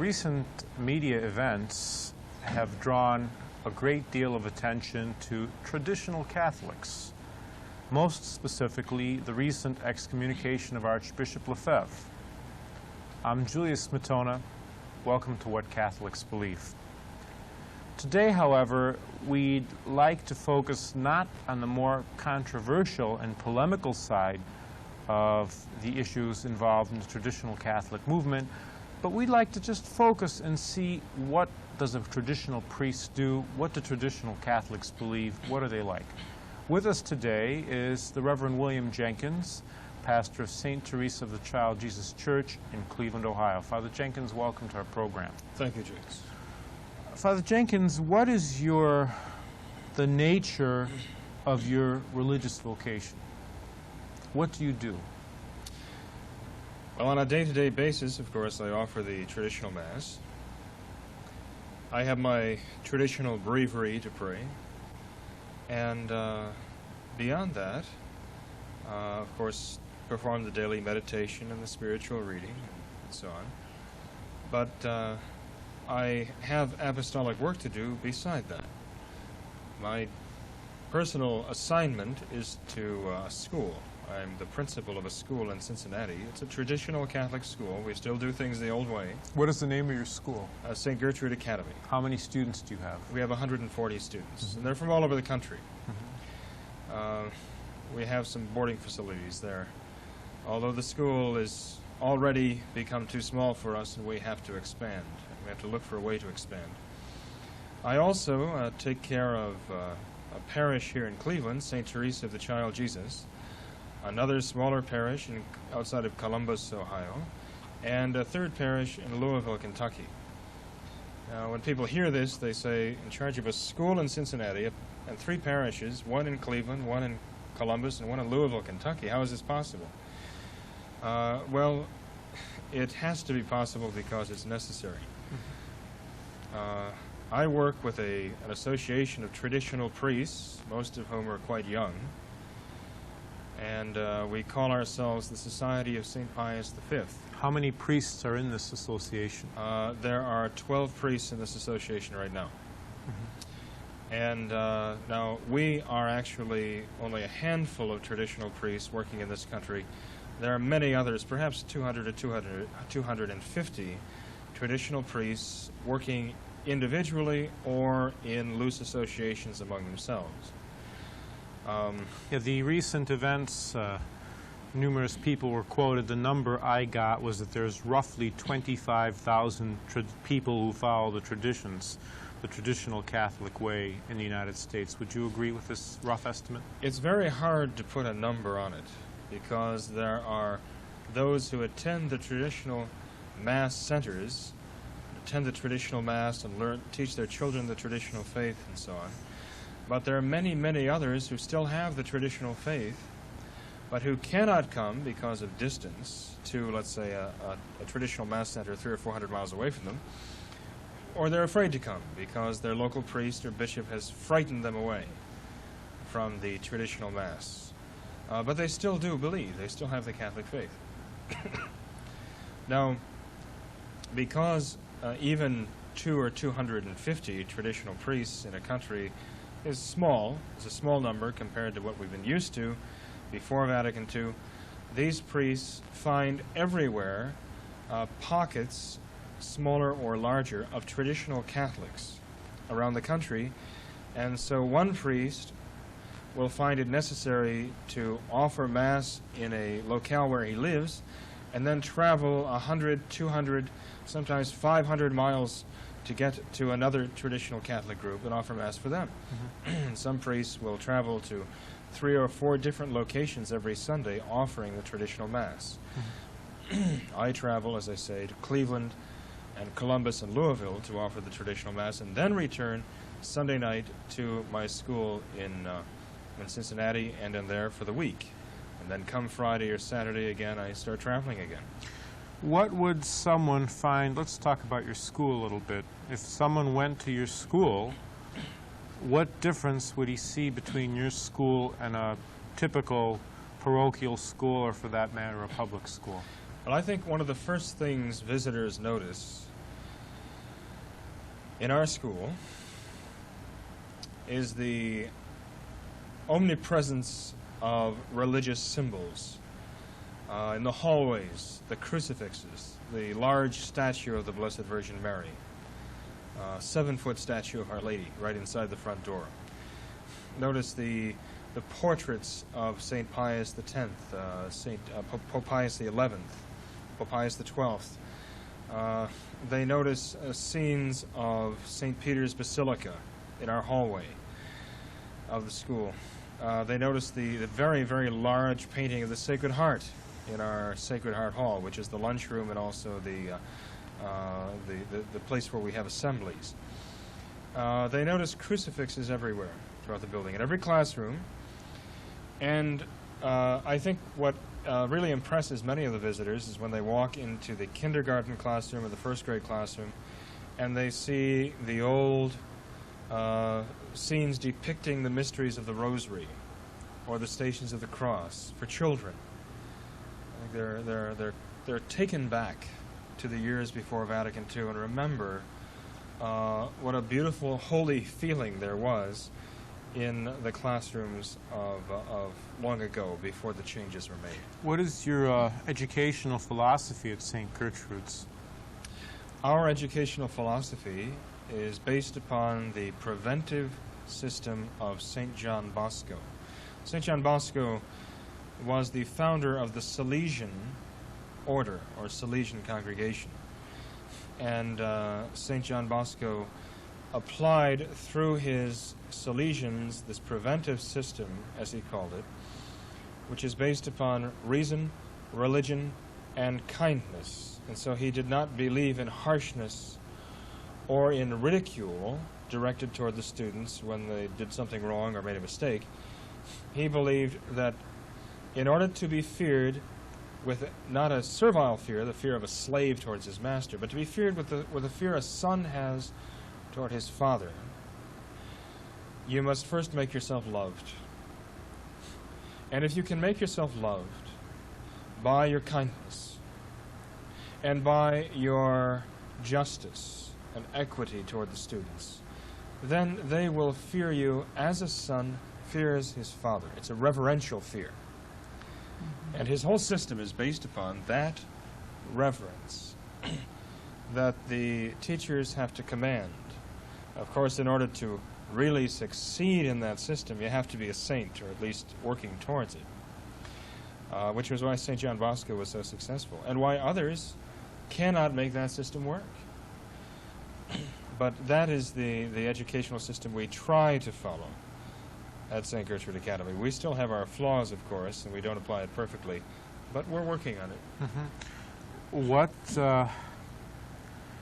Recent media events have drawn a great deal of attention to traditional Catholics, most specifically the recent excommunication of Archbishop Lefebvre. I'm Julius Smetona. Welcome to What Catholics Believe. Today, however, we'd like to focus not on the more controversial and polemical side of the issues involved in the traditional Catholic movement, but we'd like to just focus and see what does a traditional priest do, what do traditional Catholics believe, what are they like. With us today is the Reverend William Jenkins, pastor of St. Teresa of the Child Jesus Church in Cleveland, Ohio. Father Jenkins, welcome to our program. Thank you, James. Father Jenkins, what is the nature of your religious vocation? What do you do? Well, on a day-to-day basis, of course, I offer the traditional Mass. I have my traditional breviary to pray. And beyond that, of course, perform the daily meditation and the spiritual reading and so on. But I have apostolic work to do beside that. My personal assignment is to school. I'm the principal of a school in Cincinnati. It's a traditional Catholic school. We still do things the old way. What is the name of your school? St. Gertrude Academy. How many students do you have? We have 140 students, and they're from all over the country. We have some boarding facilities there. Although the school is already become too small for us and we have to expand. We have to look for a way to expand. I also take care of a parish here in Cleveland, St. Teresa of the Child Jesus, another smaller parish outside of Columbus, Ohio, and a third parish in Louisville, Kentucky. Now, when people hear this, they say, in charge of a school in Cincinnati and 3 parishes, one in Cleveland, one in Columbus, and one in Louisville, Kentucky. How is this possible? Well, it has to be possible because it's necessary. I work with an association of traditional priests, most of whom are quite young, and we call ourselves the Society of St. Pius V. How many priests are in this association? There are 12 priests in this association right now. And now we are actually only a handful of traditional priests working in this country. There are many others, perhaps 200 to 250 traditional priests working individually or in loose associations among themselves. Yeah, the recent events, numerous people were quoted. The number I got was that there's roughly 25,000 people who follow the traditions, the traditional Catholic way in the United States. Would you agree with this rough estimate? It's very hard to put a number on it because there are those who attend the traditional Mass centers, attend the traditional Mass and teach their children the traditional faith and so on. But there are many, many others who still have the traditional faith, but who cannot come because of distance to, let's say, a traditional Mass center 300 or 400 miles away from them, or they're afraid to come because their local priest or bishop has frightened them away from the traditional Mass. But they still do believe. They still have the Catholic faith. Now, because even 200 or 250 traditional priests in a country is small, it's a small number compared to what we've been used to before Vatican II, these priests find everywhere pockets, smaller or larger, of traditional Catholics around the country. And so one priest will find it necessary to offer Mass in a locale where he lives and then travel 100, 200, sometimes 500 miles to get to another traditional Catholic group and offer Mass for them. Some priests will travel to 3 or 4 different locations every Sunday offering the traditional Mass. I travel, as I say, to Cleveland and Columbus and Louisville to offer the traditional Mass and then return Sunday night to my school in Cincinnati and in there for the week. And then come Friday or Saturday again, I start traveling again. What would someone find, let's talk about your school a little bit. If someone went to your school, what difference would he see between your school and a typical parochial school, or for that matter, a public school? Well, I think one of the first things visitors notice in our school is the omnipresence of religious symbols. In the hallways, the crucifixes, the large statue of the Blessed Virgin Mary, 7-foot statue of Our Lady right inside the front door. Notice the portraits of St. Pius X, Pope Pius XI, Pope Pius XII. They notice scenes of St. Peter's Basilica in our hallway of the school. They notice the very, very large painting of the Sacred Heart in our Sacred Heart Hall, which is the lunchroom and also the place where we have assemblies. They notice crucifixes everywhere throughout the building, in every classroom. And I think what really impresses many of the visitors is when they walk into the kindergarten classroom or the first grade classroom and they see the old scenes depicting the mysteries of the Rosary or the Stations of the Cross for children. I think they're taken back to the years before Vatican II and remember what a beautiful, holy feeling there was in the classrooms of long ago, before the changes were made. What is your educational philosophy at St. Gertrude's? Our educational philosophy is based upon the preventive system of St. John Bosco. St. John Bosco was the founder of the Salesian order, or Salesian congregation. And St. John Bosco applied through his Salesians this preventive system, as he called it, which is based upon reason, religion, and kindness. And so he did not believe in harshness or in ridicule directed toward the students when they did something wrong or made a mistake. He believed that in order to be feared with not a servile fear, the fear of a slave towards his master, but to be feared with the fear a son has toward his father, you must first make yourself loved. And if you can make yourself loved by your kindness and by your justice and equity toward the students, then they will fear you as a son fears his father. It's a reverential fear. And his whole system is based upon that reverence that the teachers have to command. Of course, in order to really succeed in that system, you have to be a saint, or at least working towards it, which was why St. John Bosco was so successful, and why others cannot make that system work. But that is the educational system we try to follow at St. Gertrude Academy. We still have our flaws, of course, and we don't apply it perfectly, but we're working on it. Mm-hmm.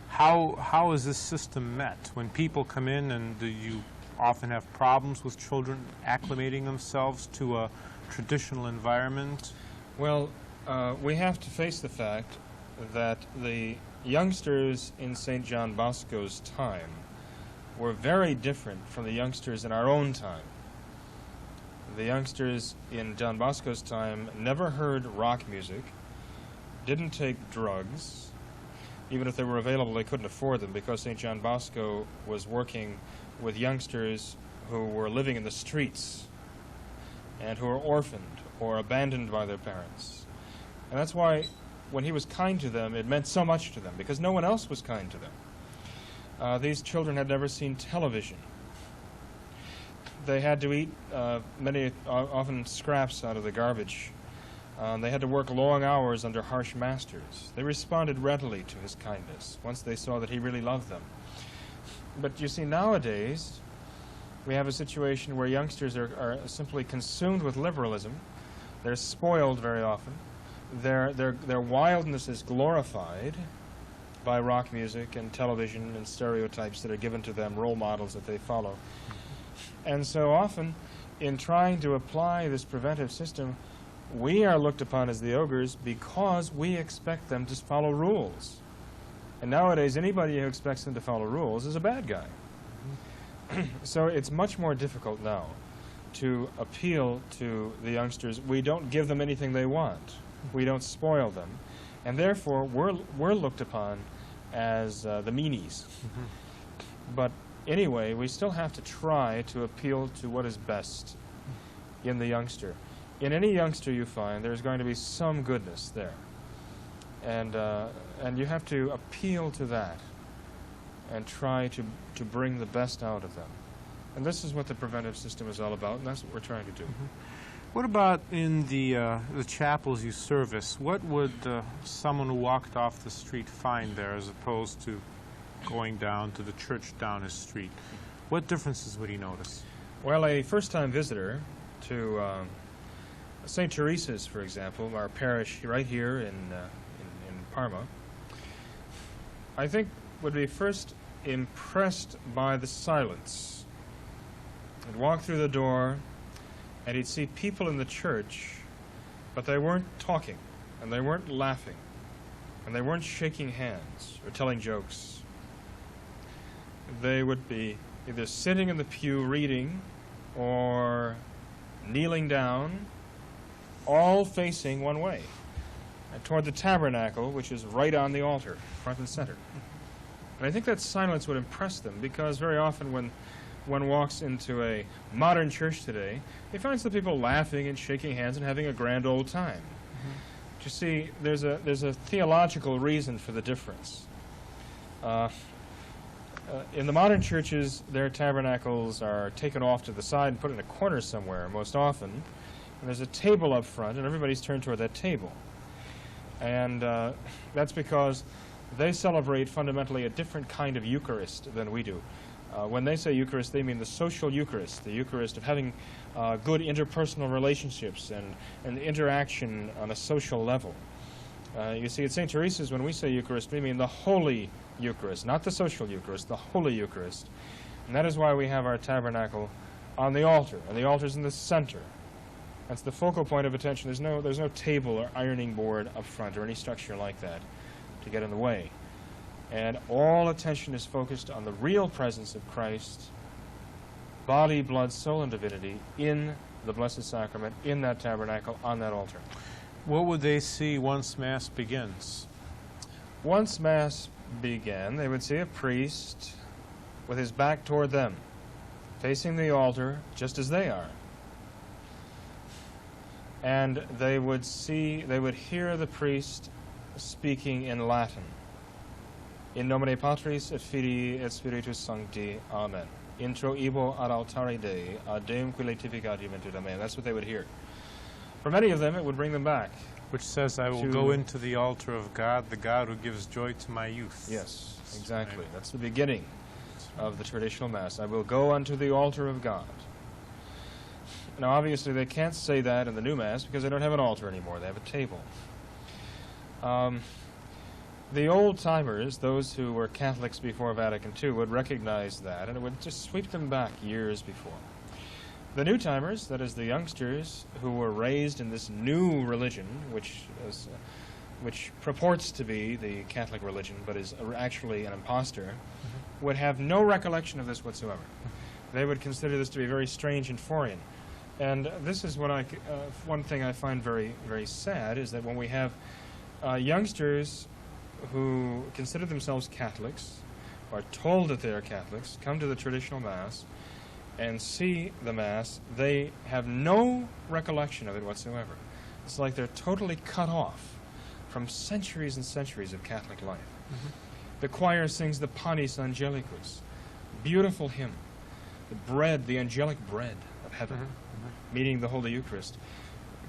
How is this system met? When people come in, and do you often have problems with children acclimating themselves to a traditional environment? Well, we have to face the fact that the youngsters in St. John Bosco's time were very different from the youngsters in our own time. The youngsters in John Bosco's time never heard rock music, didn't take drugs. Even if they were available, they couldn't afford them because St. John Bosco was working with youngsters who were living in the streets and who were orphaned or abandoned by their parents. And that's why when he was kind to them, it meant so much to them, because no one else was kind to them. These children had never seen television. They had to eat often scraps out of the garbage. They had to work long hours under harsh masters. They responded readily to his kindness once they saw that he really loved them. But you see, nowadays, we have a situation where youngsters are simply consumed with liberalism. They're spoiled very often. Their wildness is glorified by rock music and television and stereotypes that are given to them, role models that they follow. And so often, in trying to apply this preventive system, we are looked upon as the ogres because we expect them to follow rules. And nowadays, anybody who expects them to follow rules is a bad guy. So it's much more difficult now to appeal to the youngsters. We don't give them anything they want. We don't spoil them. And therefore, we're looked upon as the meanies. But anyway, we still have to try to appeal to what is best in the youngster. In any youngster you find, there's going to be some goodness there. And you have to appeal to that and try to bring the best out of them. And this is what the preventive system is all about, and that's what we're trying to do. What about in the chapels you service? What would someone who walked off the street find there as opposed to going down to the church down his street? What differences would he notice? Well, a first-time visitor to St. Teresa's, for example, our parish right here in Parma, I think would be first impressed by the silence. He'd walk through the door and he'd see people in the church, but they weren't talking, and they weren't laughing, and they weren't shaking hands or telling jokes. They would be either sitting in the pew reading or kneeling down, all facing one way, and toward the tabernacle, which is right on the altar, front and center. And I think that silence would impress them, because very often when one walks into a modern church today, he finds the people laughing and shaking hands and having a grand old time. But you see, there's a theological reason for the difference. In the modern churches, their tabernacles are taken off to the side and put in a corner somewhere most often. And there's a table up front, and everybody's turned toward that table. And that's because they celebrate fundamentally a different kind of Eucharist than we do. When they say Eucharist, they mean the social Eucharist, the Eucharist of having good interpersonal relationships and interaction on a social level. You see, at St. Teresa's, when we say Eucharist, we mean the Holy Eucharist, not the social Eucharist, the Holy Eucharist. And that is why we have our tabernacle on the altar, and the altar's in the center. That's the focal point of attention. There's no table or ironing board up front or any structure like that to get in the way. And all attention is focused on the real presence of Christ, body, blood, soul, and divinity, in the Blessed Sacrament, in that tabernacle, on that altar. What would they see once Mass begins? Once Mass began, they would see a priest with his back toward them, facing the altar just as they are. And they would hear the priest speaking in Latin. In nomine Patris et Filii et Spiritus Sancti. Amen. Intro ibo ad altare Dei, ad Deum qui laetificat juventud. Amen. That's what they would hear. For many of them, it would bring them back. Which says, I will go into the altar of God, the God who gives joy to my youth. Yes, exactly. That's the beginning of the traditional Mass. I will go unto the altar of God. Now, obviously, they can't say that in the new Mass because they don't have an altar anymore. They have a table. The old-timers, those who were Catholics before Vatican II, would recognize that, and it would just sweep them back years before. The new-timers, that is the youngsters who were raised in this new religion, which purports to be the Catholic religion, but is actually an impostor, would have no recollection of this whatsoever. They would consider this to be very strange and foreign. And this is what one thing I find very, very sad, is that when we have youngsters who consider themselves Catholics, are told that they are Catholics, come to the traditional Mass, and see the Mass, they have no recollection of it whatsoever. It's like they're totally cut off from centuries and centuries of Catholic life. The choir sings the Panis Angelicus, beautiful hymn, the bread, the angelic bread of heaven, meaning the Holy Eucharist.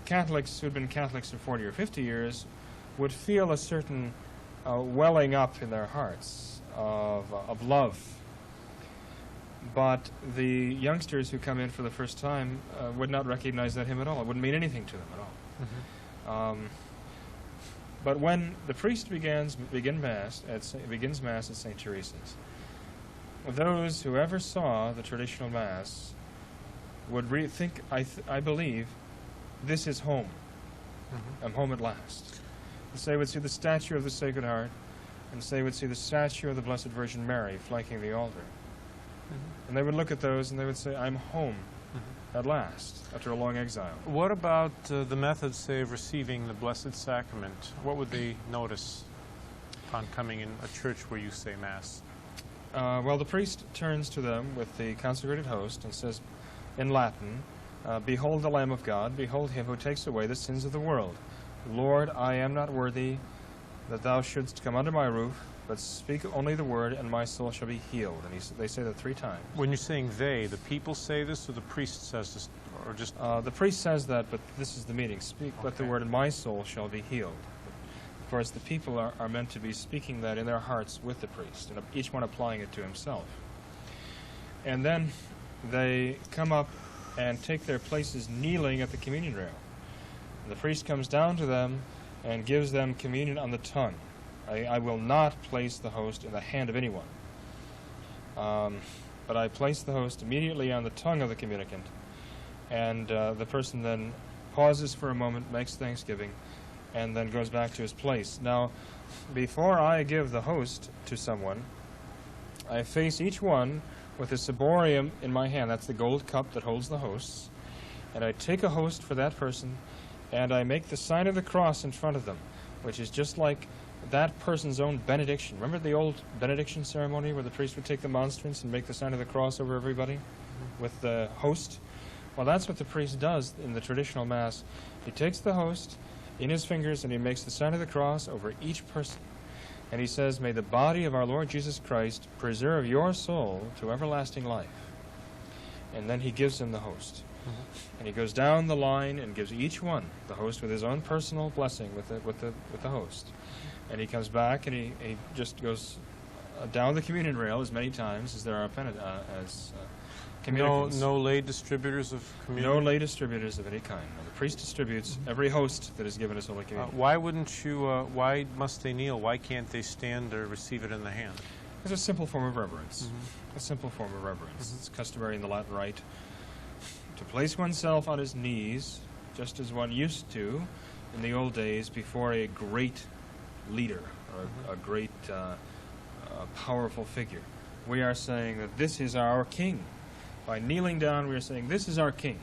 Catholics who'd been Catholics for 40 or 50 years would feel a certain welling up in their hearts of love. But the youngsters who come in for the first time would not recognize that hymn at all. It wouldn't mean anything to them at all. But when the priest begins Mass at St. Teresa's, those who ever saw the traditional Mass would think, I believe, this is home. I'm home at last. They would see the statue of the Sacred Heart, and they would see the statue of the Blessed Virgin Mary flanking the altar. And they would look at those and they would say, I'm home at last, after a long exile. What about the method, say, of receiving the Blessed Sacrament? What would they notice upon coming in a church where you say Mass? Well, the priest turns to them with the consecrated host and says in Latin, "Behold the Lamb of God, behold him who takes away the sins of the world. Lord, I am not worthy that thou shouldst come under my roof, but speak only the word, and my soul shall be healed." And they say that 3 times. When you're saying they, the people say this, or the priest says this, or just... The priest says that, but this is the meaning. Speak but the Okay. word, and my soul shall be healed. Of course, the people are meant to be speaking that in their hearts with the priest, and each one applying it to himself. And then they come up and take their places kneeling at the communion rail. The priest comes down to them and gives them communion on the tongue. I will not place the host in the hand of anyone, but I place the host immediately on the tongue of the communicant, and the person then pauses for a moment, makes thanksgiving, and then goes back to his place. Now, before I give the host to someone, I face each one with a ciborium in my hand. That's the gold cup that holds the hosts. And I take a host for that person, and I make the sign of the cross in front of them, which is just like that person's own benediction. Remember the old benediction ceremony where the priest would take the monstrance and make the sign of the cross over everybody with the host? Well, that's what the priest does in the traditional Mass. He takes the host in his fingers and he makes the sign of the cross over each person. And he says, "May the body of our Lord Jesus Christ preserve your soul to everlasting life." And then he gives them the host. And he goes down the line and gives each one the host with his own personal blessing with the host. And he comes back and he just goes down the communion rail as many times as there are communicants. No lay distributors of communion? No lay distributors of any kind. No, the priest distributes every host that is given as Holy Communion. Why must they kneel? Why can't they stand or receive it in the hand? It's a simple form of reverence. A simple form of reverence. It's customary in the Latin Rite to place oneself on his knees, just as one used to in the old days before a great leader or a great powerful figure. We are saying that this is our king. By kneeling down, we are saying this is our king,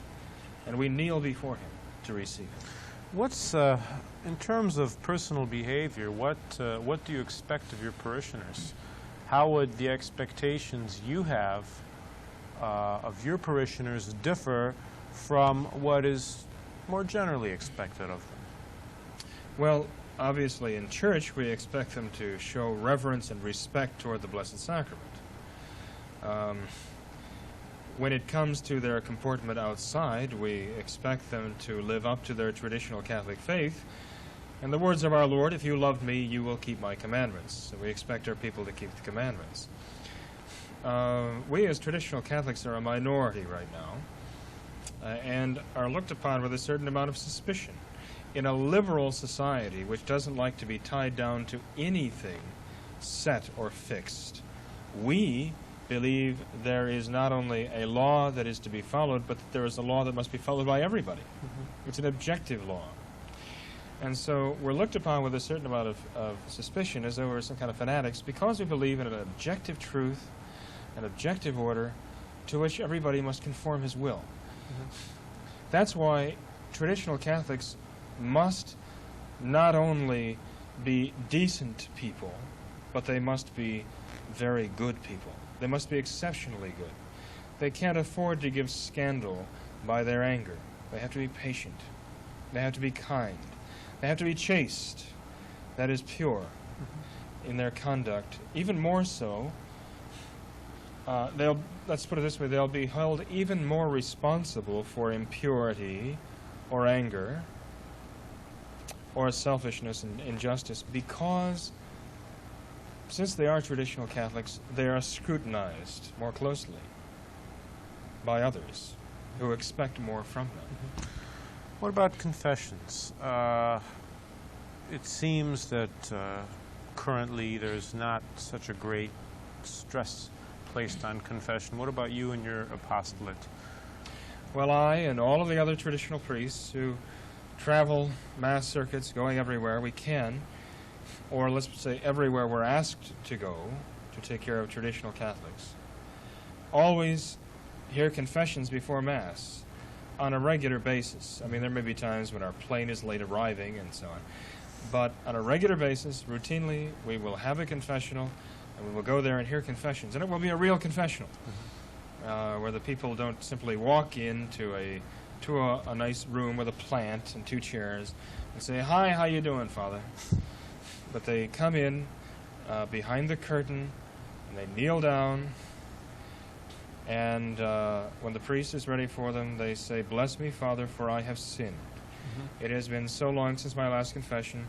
and we kneel before him to receive him. What's, in terms of personal behavior, what do you expect of your parishioners? How would the expectations you have of your parishioners differ from what is more generally expected of them? Well, obviously in church we expect them to show reverence and respect toward the Blessed Sacrament. When it comes to their comportment outside, we expect them to live up to their traditional Catholic faith. And the words of our Lord, "If you love me, you will keep my commandments." So we expect our people to keep the commandments. We as traditional Catholics are a minority right now and are looked upon with a certain amount of suspicion. In a liberal society which doesn't like to be tied down to anything set or fixed, we believe there is not only a law that is to be followed, but that there is a law that must be followed by everybody. It's an objective law. And so we're looked upon with a certain amount of suspicion as though we're some kind of fanatics because we believe in an objective truth, an objective order to which everybody must conform his will. That's why traditional Catholics must not only be decent people, but they must be very good people. They must be exceptionally good. They can't afford to give scandal by their anger. They have to be patient. They have to be kind. They have to be chaste, that is pure, in their conduct. Even more so, let's put it this way, they'll be held even more responsible for impurity or anger or selfishness and injustice because since they are traditional Catholics, they are scrutinized more closely by others who expect more from them. What about confessions? It seems that currently there's not such a great stress placed on confession. What about you and your apostolate? Well, I and all of the other traditional priests who travel Mass circuits, going everywhere we can, or let's say everywhere we're asked to go to take care of traditional Catholics, always hear confessions before Mass on a regular basis. I mean, there may be times when our plane is late arriving and so on, but on a regular basis, routinely, we will have a confessional And we will go there and hear confessions. And it will be a real confessional, where the people don't simply walk into a nice room with a plant and 2 chairs and say, "Hi, how you doing, Father?" But they come in behind the curtain, and they kneel down, and when the priest is ready for them, they say, "Bless me, Father, for I have sinned. It has been so long since my last confession."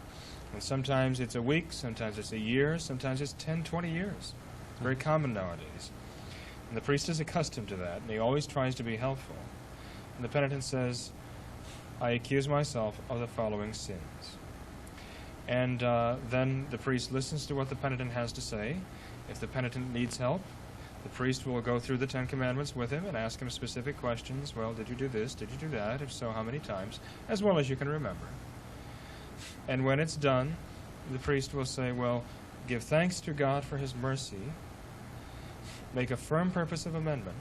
And sometimes it's a week, sometimes it's a year, sometimes it's 10, 20 years. It's very common nowadays. And the priest is accustomed to that, and he always tries to be helpful. And the penitent says, "I accuse myself of the following sins." And then the priest listens to what the penitent has to say. If the penitent needs help, the priest will go through the 10 Commandments with him and ask him specific questions. Well, did you do this? Did you do that? If so, how many times? As well as you can remember. And when it's done, the priest will say, well, give thanks to God for his mercy, make a firm purpose of amendment,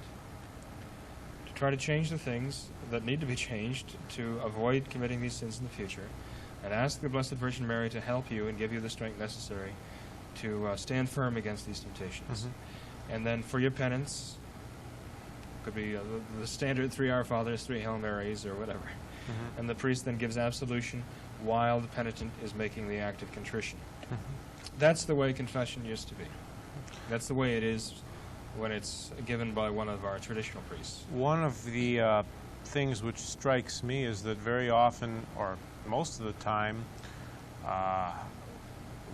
to try to change the things that need to be changed to avoid committing these sins in the future, and ask the Blessed Virgin Mary to help you and give you the strength necessary to stand firm against these temptations. And then for your penance, could be the standard 3 Our Fathers, 3 Hail Marys, or whatever. And the priest then gives absolution while the penitent is making the act of contrition. That's the way confession used to be. That's the way it is when it's given by one of our traditional priests. One of the things which strikes me is that very often, or most of the time,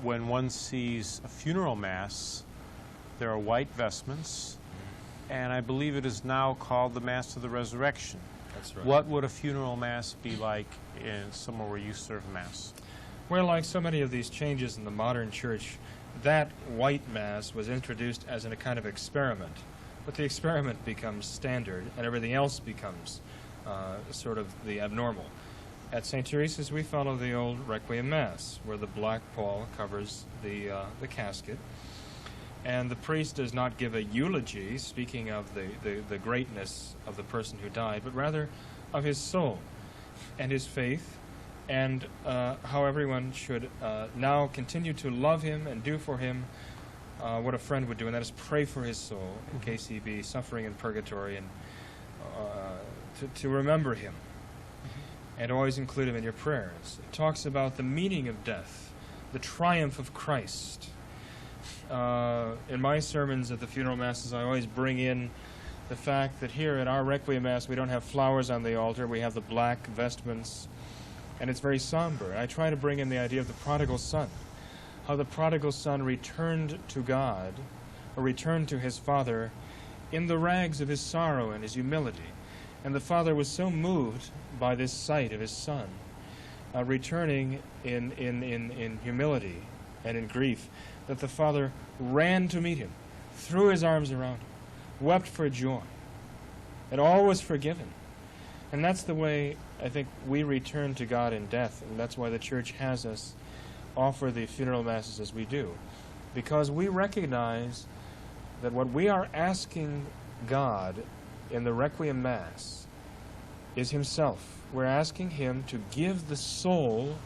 when one sees a funeral mass, there are white vestments, and I believe it is now called the Mass of the Resurrection. That's right. What would a funeral mass be like in somewhere where you serve Mass? Well, like so many of these changes in the modern church, that white Mass was introduced as in a kind of experiment. But the experiment becomes standard, and everything else becomes sort of the abnormal. At St. Teresa's, we follow the old Requiem Mass, where the black pall covers the casket. And the priest does not give a eulogy, speaking of the greatness of the person who died, but rather of his soul and his faith, and how everyone should now continue to love him and do for him what a friend would do, and that is pray for his soul in case he be suffering in purgatory, and to remember him and always include him in your prayers. It talks about the meaning of death, the triumph of Christ. In my sermons at the funeral masses, I always bring in the fact that here at our Requiem Mass, we don't have flowers on the altar, we have the black vestments, and it's very somber. And I try to bring in the idea of the prodigal son, how the prodigal son returned to God, or returned to his father, in the rags of his sorrow and his humility. And the father was so moved by this sight of his son, returning in humility and in grief, that the father ran to meet him, threw his arms around him, wept for joy, and all was forgiven. And that's the way I think we return to God in death, and that's why the Church has us offer the funeral masses as we do, because we recognize that what we are asking God in the Requiem Mass is himself. We're asking him to give the soul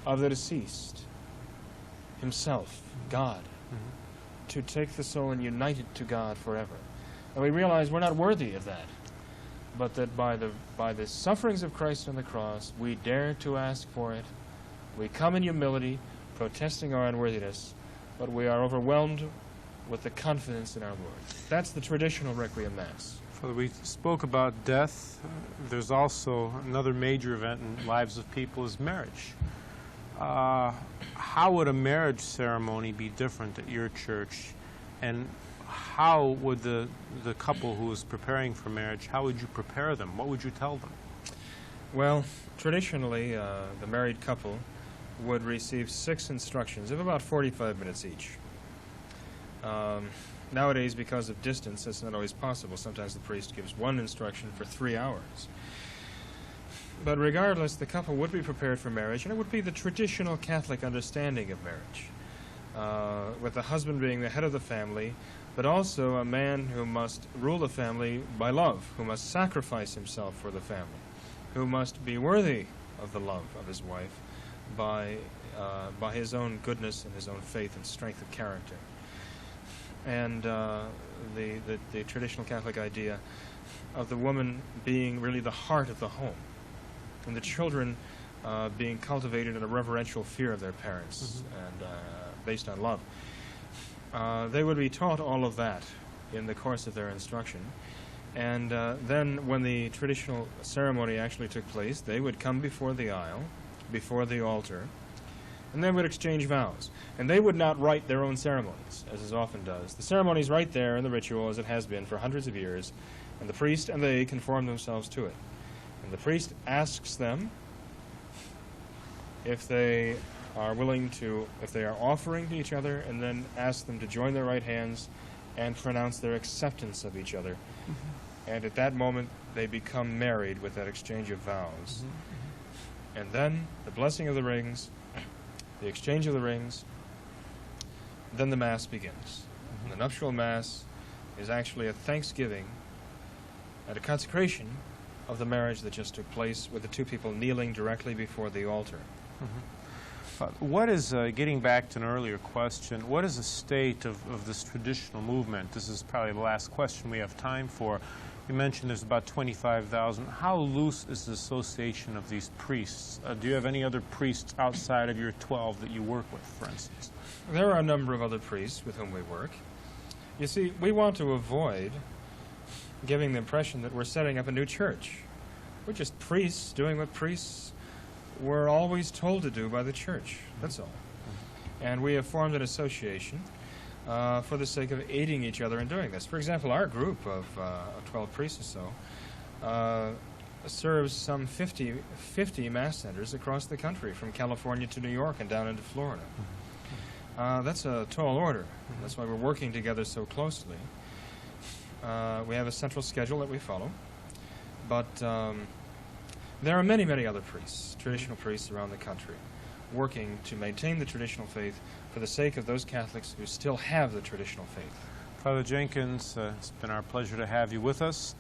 of the deceased, himself, God, to take the soul and unite it to God forever. And we realize we're not worthy of that, but that by the sufferings of Christ on the cross, we dare to ask for it. We come in humility, protesting our unworthiness, but we are overwhelmed with the confidence in our Lord. That's the traditional Requiem Mass. Father, we spoke about death. There's also another major event in lives of people is marriage. How would a marriage ceremony be different at your church? And how would the couple who is preparing for marriage, how would you prepare them? What would you tell them? Well, traditionally, the married couple would receive 6 instructions of about 45 minutes each. Nowadays, because of distance, that's not always possible. Sometimes the priest gives 1 instruction for 3 hours. But regardless, the couple would be prepared for marriage, and it would be the traditional Catholic understanding of marriage, with the husband being the head of the family, but also a man who must rule the family by love, who must sacrifice himself for the family, who must be worthy of the love of his wife by his own goodness and his own faith and strength of character. and the traditional Catholic idea of the woman being really the heart of the home, and the children being cultivated in a reverential fear of their parents and based on love. They would be taught all of that in the course of their instruction. And then when the traditional ceremony actually took place, they would come before the aisle, before the altar, and they would exchange vows. And they would not write their own ceremonies, as is often does. The ceremony's right there in the ritual, as it has been for hundreds of years, and the priest and they conform themselves to it. And the priest asks them if they are willing to, if they are offering to each other, and then asks them to join their right hands and pronounce their acceptance of each other. And at that moment, they become married with that exchange of vows. And then the blessing of the rings, the exchange of the rings, then the Mass begins. And the nuptial Mass is actually a thanksgiving and a consecration of the marriage that just took place, with the two people kneeling directly before the altar. What is, getting back to an earlier question, what is the state of this traditional movement? This is probably the last question we have time for. You mentioned there's about 25,000. How loose is the association of these priests? Do you have any other priests outside of your 12 that you work with, for instance? There are a number of other priests with whom we work. You see, we want to avoid giving the impression that we're setting up a new church. We're just priests doing what priests were always told to do by the church. That's all. And we have formed an association for the sake of aiding each other in doing this. For example, our group of 12 priests or so serves some 50 Mass centers across the country, from California to New York and down into Florida. That's a tall order. That's why we're working together so closely. We have a central schedule that we follow, but there are many, many other priests, traditional priests around the country, working to maintain the traditional faith for the sake of those Catholics who still have the traditional faith. Father Jenkins, it's been our pleasure to have you with us.